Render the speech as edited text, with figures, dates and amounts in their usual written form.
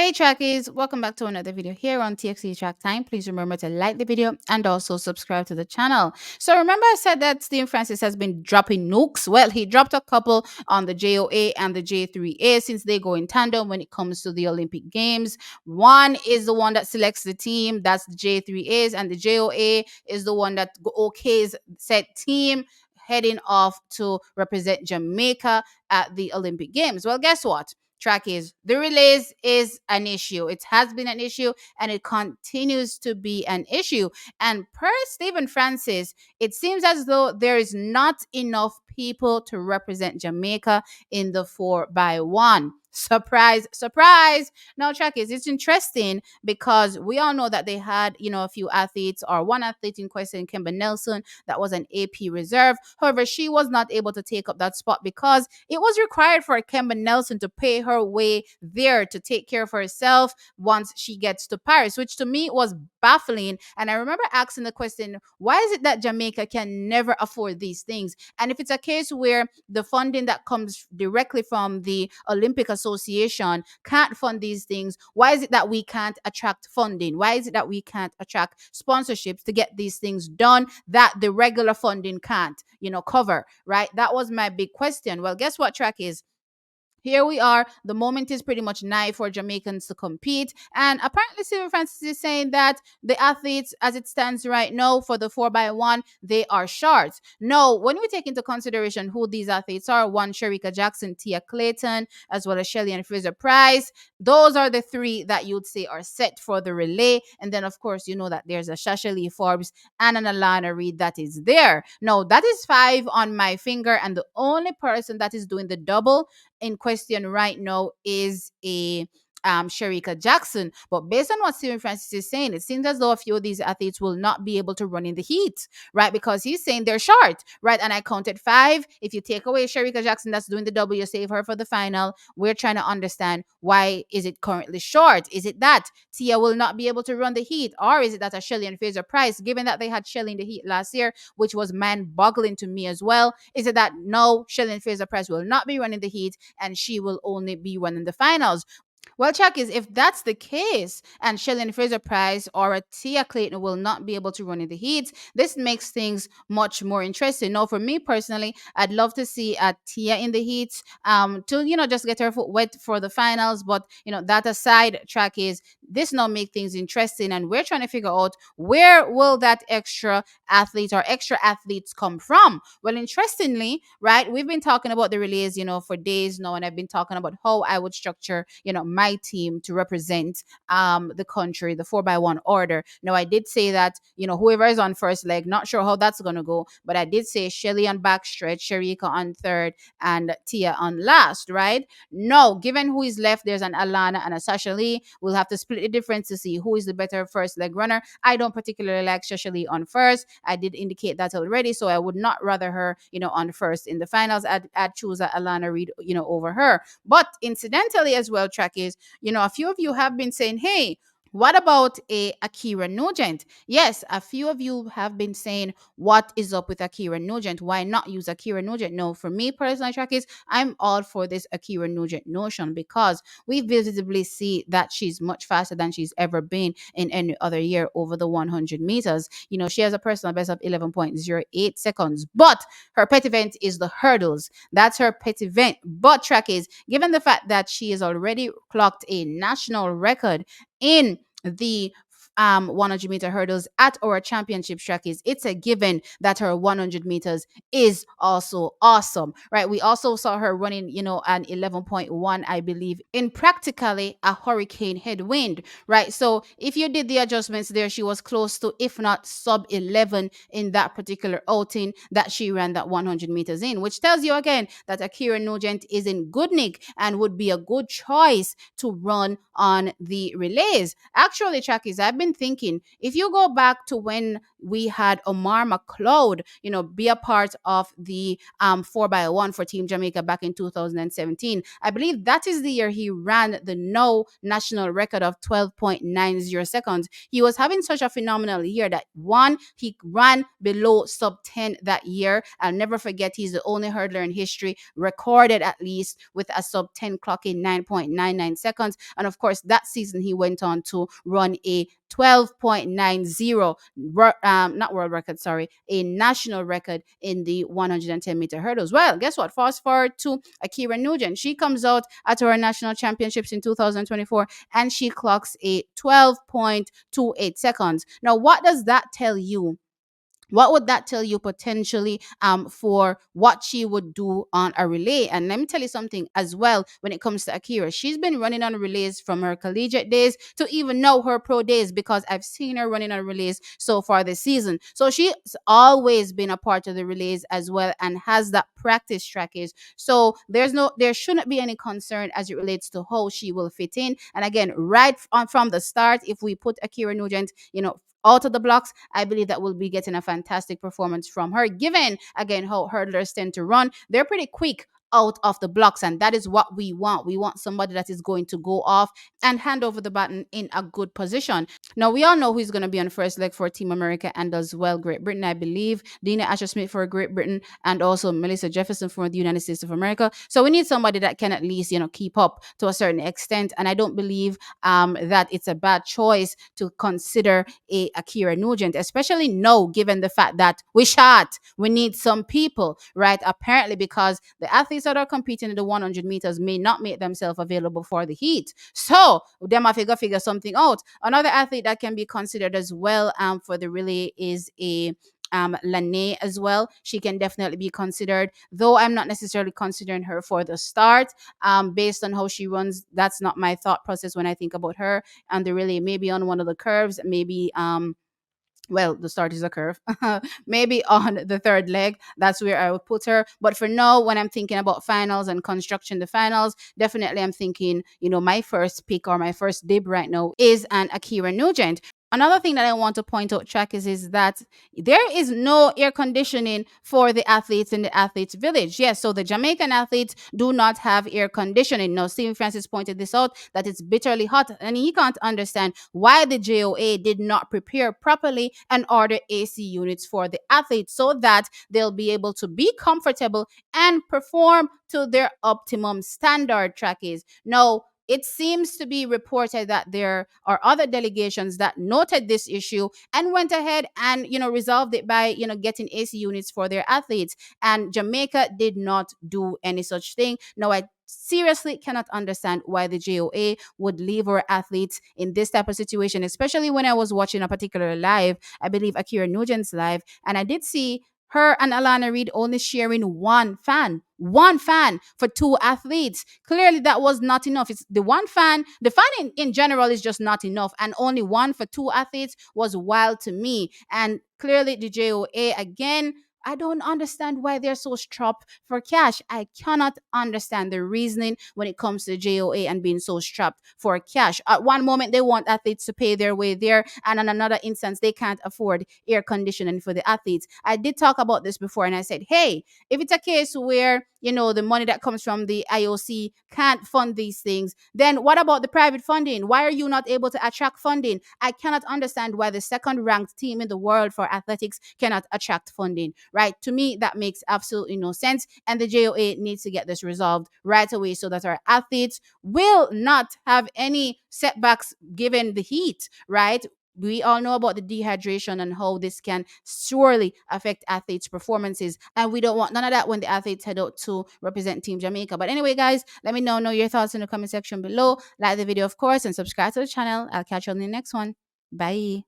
Hey trackies, welcome back to another video here on TXT Track Time. Please remember to like the video and also subscribe to the channel. So remember I said that Steve Francis has been dropping nukes. Well, he dropped a couple on the JOA and the J3A since they go in tandem when it comes to the Olympic Games. One is the one that selects the team, that's the J3As, and the JOA is the one that okays set team heading off to represent Jamaica at the Olympic Games. Well, guess what? Track is the relays is an issue. It has been an issue and it continues to be an issue. And per Stephen Francis, it seems as though there is not enough people to represent Jamaica in the 4x1. Surprise, surprise. Now, track is it's interesting because we all know that they had, a few athletes or one athlete in question, Kimber Nelson, that was an AP reserve. However, she was not able to take up that spot because it was required for Kimber Nelson to pay her way there to take care of herself once she gets to Paris, which to me was baffling. And I remember asking the question, why is it that Jamaica can never afford these things? And if it's a case where the funding that comes directly from the Olympic Association can't fund these things, why is it that we can't attract funding? Why is it that we can't attract sponsorships to get these things done that the regular funding can't, cover, right? That was my big question. Well, guess what, track is? Here we are. The moment is pretty much nigh for Jamaicans to compete. And apparently, Stephen Francis is saying that the athletes, as it stands right now for the 4x1, they are short. No, when we take into consideration who these athletes are, one, Shericka Jackson, Tia Clayton, as well as Shelly and Fraser Price, those are the three that you'd say are set for the relay. And then, of course, you know that there's a Shasha Lee Forbes and an Alana Reid that is there. No, that is 5 on my finger. And the only person that is doing the double in question right now is a Shericka Jackson. But based on what Stephen Francis is saying, it seems as though a few of these athletes will not be able to run in the heat, right? Because he's saying they're short, right? And I counted 5. If you take away Shericka Jackson that's doing the double, you save her for the final. We're trying to understand why is it currently short? Is it that Tia will not be able to run the heat? Or is it that a Shelly and Fraser Price, given that they had Shelly in the heat last year, which was mind-boggling to me as well, is it that no, Shelly and Fraser Price will not be running the heat and she will only be running the finals? Well, check is if that's the case, and Shelly Fraser Price or a Tia Clayton will not be able to run in the heats, this makes things much more interesting. Now, for me personally, I'd love to see a Tia in the heats, to just get her foot wet for the finals. But that aside, track is this now make things interesting, and we're trying to figure out where will that extra athlete or extra athletes come from. Well, interestingly, right, we've been talking about the relays, for days now, and I've been talking about how I would structure, my team to represent the country, the 4x1 order. Now, I did say that, whoever is on first leg, not sure how that's going to go, but I did say Shelly on backstretch, Shericka on third, and Tia on last, right? No, given who is left, there's an Alana and a Sasha Lee. We'll have to split the difference to see who is the better first leg runner. I don't particularly like Sasha Lee on first. I did indicate that already, so I would not rather her, on first in the finals. I'd choose a Alana Reid, over her. But incidentally as well, track is, a few of you have been saying, hey, what about a Ackera Nugent? Yes, a few of you have been saying, what is up with Ackera Nugent? Why not use Ackera Nugent? No, for me personally, track is I'm all for this Ackera Nugent notion because we visibly see that she's much faster than she's ever been in any other year over the 100 meters. She has a personal best of 11.08 seconds, but her pet event is the hurdles. That's her pet event. But track is, given the fact that she has already clocked a national record in the 100-meter hurdles at our championship track, is it's a given that her 100 meters is also awesome, right? We also saw her running, an 11.1, I believe, in practically a hurricane headwind, right? So if you did the adjustments there, she was close to, if not sub 11 in that particular outing that she ran that 100 meters in, which tells you again that Ackera Nugent is in good nick and would be a good choice to run on the relays. Actually, trackies, I've been thinking, if you go back to when we had Omar McLeod, be a part of the 4x1 for Team Jamaica back in 2017. I believe that is the year he ran the no national record of 12.90 seconds. He was having such a phenomenal year that one, he ran below sub 10 that year. I'll never forget, he's the only hurdler in history recorded at least with a sub 10 clock in 9.99 seconds. And of course, that season he went on to run a 12.90 not world record, sorry, a national record in the 110-meter hurdles. Well, guess what? Fast forward to Ackera Nugent. She comes out at her national championships in 2024 and she clocks a 12.28 seconds. Now, what does that tell you? What would that tell you potentially for what she would do on a relay? And let me tell you something as well when it comes to Ackera. She's been running on relays from her collegiate days to even now her pro days, because I've seen her running on relays so far this season. So she's always been a part of the relays as well and has that practice trackage. So there shouldn't be any concern as it relates to how she will fit in. And again, right on from the start, if we put Ackera Nugent, out of the blocks, I believe that we'll be getting a fantastic performance from her, given, again, how hurdlers tend to run. They're pretty quick out of the blocks, and that is what we want. We want somebody that is going to go off and hand over the baton in a good position. Now, we all know who's going to be on first leg for Team America and as well Great Britain, I believe. Dina Asher-Smith for Great Britain and also Melissa Jefferson for the United States of America. So we need somebody that can at least, keep up to a certain extent. And I don't believe that it's a bad choice to consider a Ackera Nugent, especially now, given the fact that we need some people, right? Apparently, because the athletes that are competing in the 100 meters may not make themselves available for the heat. So them have to figure something out. Another athlete that can be considered as well for the relay is a Lene as well. She can definitely be considered, though I'm not necessarily considering her for the start based on how she runs. That's not my thought process when I think about her and the relay. Maybe on one of the curves, maybe well, the start is a curve. Maybe on the third leg, that's where I would put her. But for now, when I'm thinking about finals and construction the finals, definitely I'm thinking, my first pick or my first dib right now is an Ackera Nugent. Another thing that I want to point out, Track, is that there is no air conditioning for the athletes in the athletes village. Yes, so the Jamaican athletes do not have air conditioning. Now, Stephen Francis pointed this out, that it's bitterly hot, and he can't understand why the JOA did not prepare properly and order AC units for the athletes so that they'll be able to be comfortable and perform to their optimum standard, Track. Now, it seems to be reported that there are other delegations that noted this issue and went ahead and, resolved it by, getting AC units for their athletes. And Jamaica did not do any such thing. Now, I seriously cannot understand why the JOA would leave our athletes in this type of situation, especially when I was watching a particular live, I believe Ackera Nugent's live, and I did see her and Alana Reid only sharing one fan for two athletes. Clearly, that was not enough. It's the fan in general is just not enough. And only one for two athletes was wild to me. And clearly, the JOA, again, I don't understand why they're so strapped for cash. I cannot understand the reasoning when it comes to the JOA and being so strapped for cash. At one moment, they want athletes to pay their way there, and in another instance, they can't afford air conditioning for the athletes. I did talk about this before, and I said, hey, if it's a case where the money that comes from the IOC can't fund these things, then what about the private funding? Why are you not able to attract funding? I cannot understand why the second ranked team in the world for athletics cannot attract funding, right? To me, that makes absolutely no sense. And the JOA needs to get this resolved right away so that our athletes will not have any setbacks given the heat, right? We all know about the dehydration and how this can surely affect athletes' performances. And we don't want none of that when the athletes head out to represent Team Jamaica. But anyway, guys, let me know your thoughts in the comment section below. Like the video, of course, and subscribe to the channel. I'll catch you on the next one. Bye.